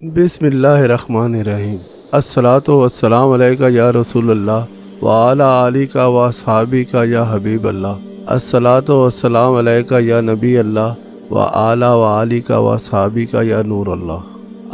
بسم اللہ الرحمن الرحیم۔ الصلاۃ والسلام علیکہ یا رسول اللہ وعلی آلک و اصحابک یا حبیب اللہ۔ الصلاۃ والسلام علیکہ یا نبی اللہ وعلی آلک و اصحابک یا نور اللہ۔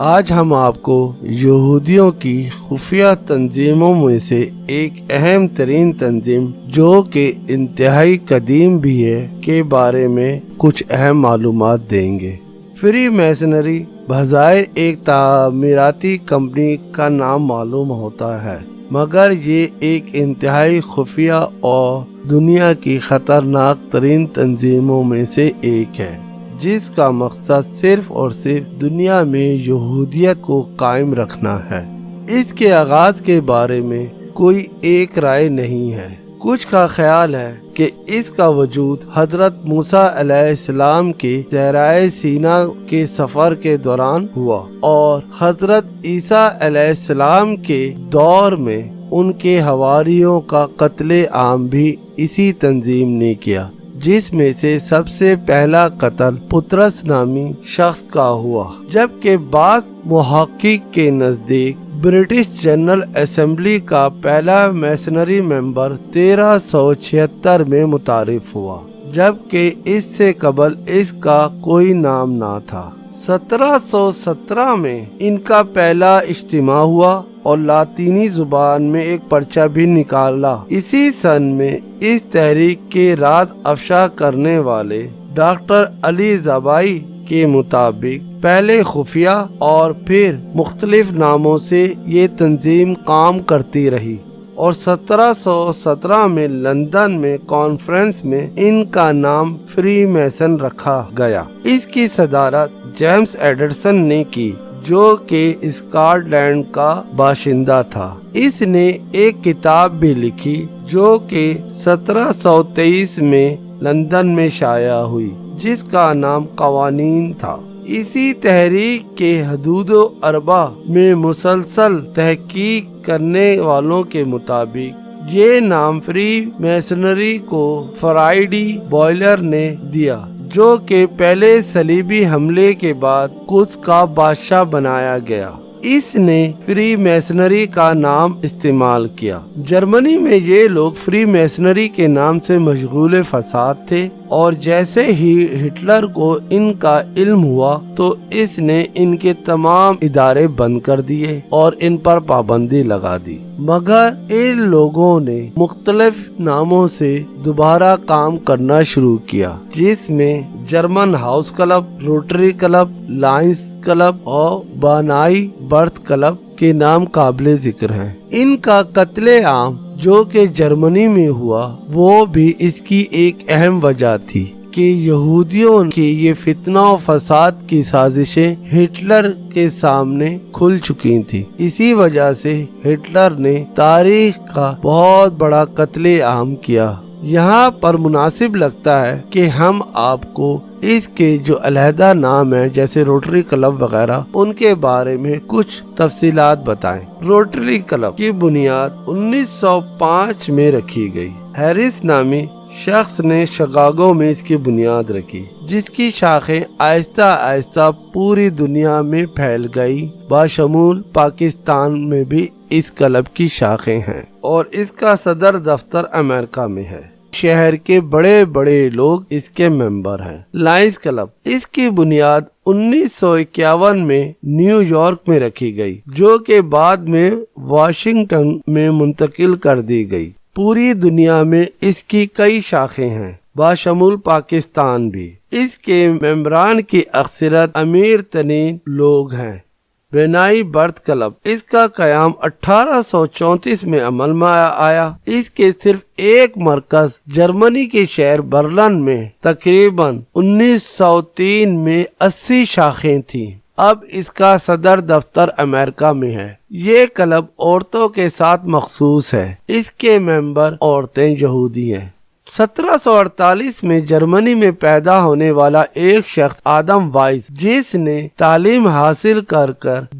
آج ہم آپ کو یہودیوں کی خفیہ تنظیموں میں سے ایک اہم ترین تنظیم جو کہ انتہائی قدیم بھی ہے کے بارے میں کچھ اہم معلومات دیں گے۔ فری میسنری بظاہر ایک تعمیراتی کمپنی کا نام معلوم ہوتا ہے، مگر یہ ایک انتہائی خفیہ اور دنیا کی خطرناک ترین تنظیموں میں سے ایک ہے، جس کا مقصد صرف اور صرف دنیا میں یہودیت کو قائم رکھنا ہے۔ اس کے آغاز کے بارے میں کوئی ایک رائے نہیں ہے۔ کچھ کا خیال ہے کہ اس کا وجود حضرت موسیٰ علیہ السلام کے صحرائے سینا کے سفر کے دوران ہوا، اور حضرت عیسیٰ علیہ السلام کے دور میں ان کے حواریوں کا قتل عام بھی اسی تنظیم نے کیا، جس میں سے سب سے پہلا قتل پطرس نامی شخص کا ہوا، جبکہ بعض محقق کے نزدیک برٹش جنرل اسمبلی کا پہلا میسنری ممبر 1376 میں متعارف ہوا، جبکہ اس سے قبل اس کا کوئی نام نہ تھا۔ 1717 میں ان کا پہلا اجتماع ہوا اور لاطینی زبان میں ایک پرچہ بھی نکالا۔ اسی سن میں اس تحریک کے راز افشا کرنے والے ڈاکٹر علی زبائی کے مطابق پہلے خفیہ اور پھر مختلف ناموں سے یہ تنظیم کام کرتی رہی، اور 1717 میں لندن میں کانفرنس میں ان کا نام فری میسن رکھا گیا۔ اس کی صدارت جیمز ایڈرسن نے کی، جو کہ اسکاٹ لینڈ کا باشندہ تھا۔ اس نے ایک کتاب بھی لکھی جو کہ 1723 میں لندن میں شائع ہوئی، جس کا نام قوانین تھا۔ اسی تحریک کے حدود و اربا میں مسلسل تحقیق کرنے والوں کے مطابق یہ نام فری میسنری کو فرائیڈی بوائلر نے دیا، جو کہ پہلے صلیبی حملے کے بعد قدس کا بادشاہ بنایا گیا۔ اس نے فری میسنری کا نام استعمال کیا۔ جرمنی میں یہ لوگ فری میسنری کے نام سے مشغول فساد تھے، اور جیسے ہی ہٹلر کو ان کا علم ہوا تو اس نے ان کے تمام ادارے بند کر دیے اور ان پر پابندی لگا دی، مگر ان لوگوں نے مختلف ناموں سے دوبارہ کام کرنا شروع کیا، جس میں German house club, Rotary club, lines club اور بانائی برتھ کلب کے نام قابل ذکر ہیں۔ ان کا قتل عام جو کہ جرمنی میں ہوا، وہ بھی اس کی ایک اہم وجہ تھی کہ یہودیوں کی یہ فتنہ و فساد کی سازشیں ہٹلر کے سامنے کھل چکی تھی۔ اسی وجہ سے ہٹلر نے تاریخ کا بہت بڑا قتل عام کیا۔ یہاں پر مناسب لگتا ہے کہ ہم آپ کو اس کے جو علیحدہ نام ہیں جیسے روٹری کلب وغیرہ، ان کے بارے میں کچھ تفصیلات بتائیں۔ روٹری کلب کی بنیاد 1905 میں رکھی گئی۔ ہیرس نامی شخص نے شکاگو میں اس کی بنیاد رکھی، جس کی شاخیں آہستہ آہستہ پوری دنیا میں پھیل گئی، بشمول پاکستان میں بھی اس کلب کی شاخیں ہیں، اور اس کا صدر دفتر امریکہ میں ہے۔ شہر کے بڑے بڑے لوگ اس کے ممبر ہیں۔ لائنز کلب، اس کی بنیاد 1951 میں نیو یارک میں رکھی گئی، جو کہ بعد میں واشنگٹن میں منتقل کر دی گئی۔ پوری دنیا میں اس کی کئی شاخیں ہیں، بشمول پاکستان بھی۔ اس کے ممبران کی اکثریت امیر ترین لوگ ہیں۔ بینائی برتھ کلب، اس کا قیام 1834 میں عمل میں آیا۔ اس کے صرف ایک مرکز جرمنی کے شہر برلن میں تقریباً 1903 میں 80 شاخیں تھیں۔ اب اس کا صدر دفتر امریکہ میں ہے۔ یہ کلب عورتوں کے ساتھ مخصوص ہے۔ اس کے ممبر عورتیں یہودی ہیں۔ 1748 میں جرمنی میں پیدا ہونے والا ایک شخص آدم وائس، جس نے تعلیم حاصل کر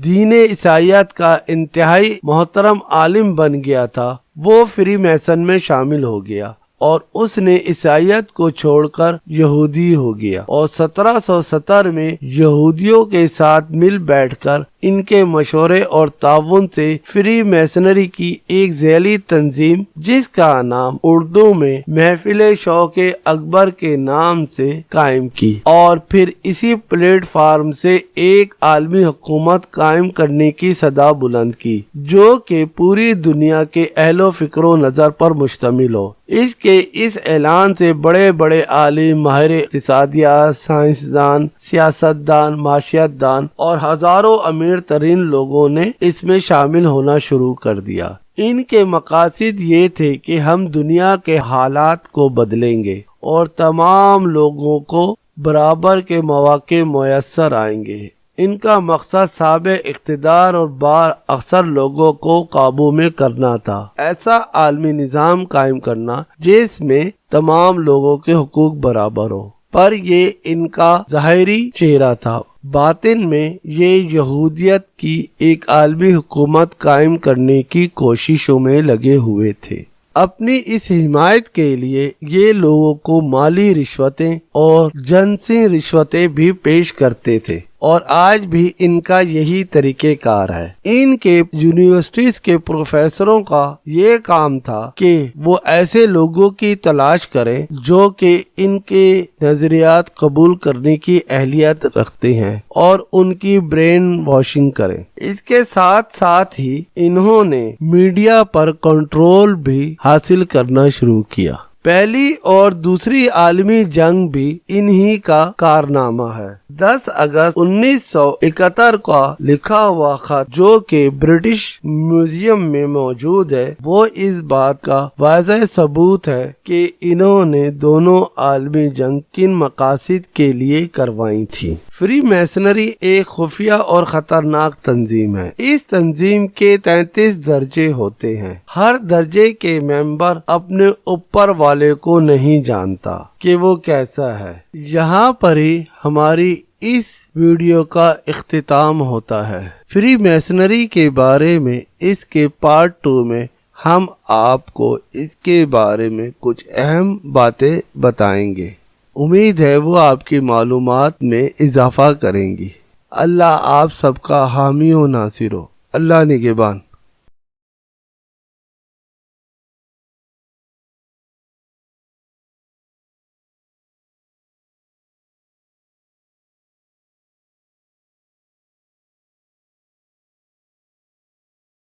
دین عیسائیت کا انتہائی محترم عالم بن گیا تھا، وہ فری میسن میں شامل ہو گیا اور اس نے عیسائیت کو چھوڑ کر یہودی ہو گیا اور 1770 میں یہودیوں کے ساتھ مل بیٹھ کر ان کے مشورے اور تعاون سے فری میسنری کی ایک ذیلی تنظیم جس کا نام اردو میں محفل شوق اکبر کے نام سے قائم کی اور پھر اسی پلیٹ فارم سے ایک عالمی حکومت قائم کرنے کی صدا بلند کی جو کہ پوری دنیا کے اہل و فکر و نظر پر مشتمل ہو۔ اس اعلان سے بڑے بڑے عالم، ماہر اقتصادیات، سائنسدان، سیاستدان، معاشیت دان اور ہزاروں امیر ترین لوگوں نے اس میں شامل ہونا شروع کر دیا۔ ان کے مقاصد یہ تھے کہ ہم دنیا کے حالات کو بدلیں گے اور تمام لوگوں کو برابر کے مواقع میسر آئیں گے۔ ان کا مقصد سابق اقتدار اور بار اکثر لوگوں کو قابو میں کرنا تھا، ایسا عالمی نظام قائم کرنا جس میں تمام لوگوں کے حقوق برابر ہو۔ پر یہ ان کا ظاہری چہرہ تھا، باطن میں یہ یہودیت کی ایک عالمی حکومت قائم کرنے کی کوششوں میں لگے ہوئے تھے۔ اپنی اس حمایت کے لیے یہ لوگوں کو مالی رشوتیں اور جنسی رشوتیں بھی پیش کرتے تھے اور آج بھی ان کا یہی طریقہ کار ہے۔ ان کے یونیورسٹیز کے پروفیسروں کا یہ کام تھا کہ وہ ایسے لوگوں کی تلاش کریں جو کہ ان کے نظریات قبول کرنے کی اہلیت رکھتے ہیں اور ان کی برین واشنگ کریں۔ اس کے ساتھ ساتھ ہی انہوں نے میڈیا پر کنٹرول بھی حاصل کرنا شروع کیا۔ پہلی اور دوسری عالمی جنگ بھی انہی کا کارنامہ ہے۔ 10 اگست 1971 کا لکھا ہوا خط جو کہ برٹش میوزیم میں موجود ہے وہ اس بات کا واضح ثبوت ہے کہ انہوں نے دونوں عالمی جنگ کن مقاصد کے لیے کروائی تھی۔ فری میسنری ایک خفیہ اور خطرناک تنظیم ہے۔ اس تنظیم کے 33 درجے ہوتے ہیں۔ ہر درجے کے ممبر اپنے اوپر والے کو نہیں جانتا کہ وہ کیسا ہے۔ یہاں پر ہی ہماری اس ویڈیو کا اختتام ہوتا ہے۔ فری میسنری کے بارے میں اس کے پارٹ 2 میں ہم آپ کو اس کے بارے میں کچھ اہم باتیں بتائیں گے۔ امید ہے وہ آپ کی معلومات میں اضافہ کریں گی۔ اللہ آپ سب کا حامی و ناصر ہو۔ اللہ نگہبان۔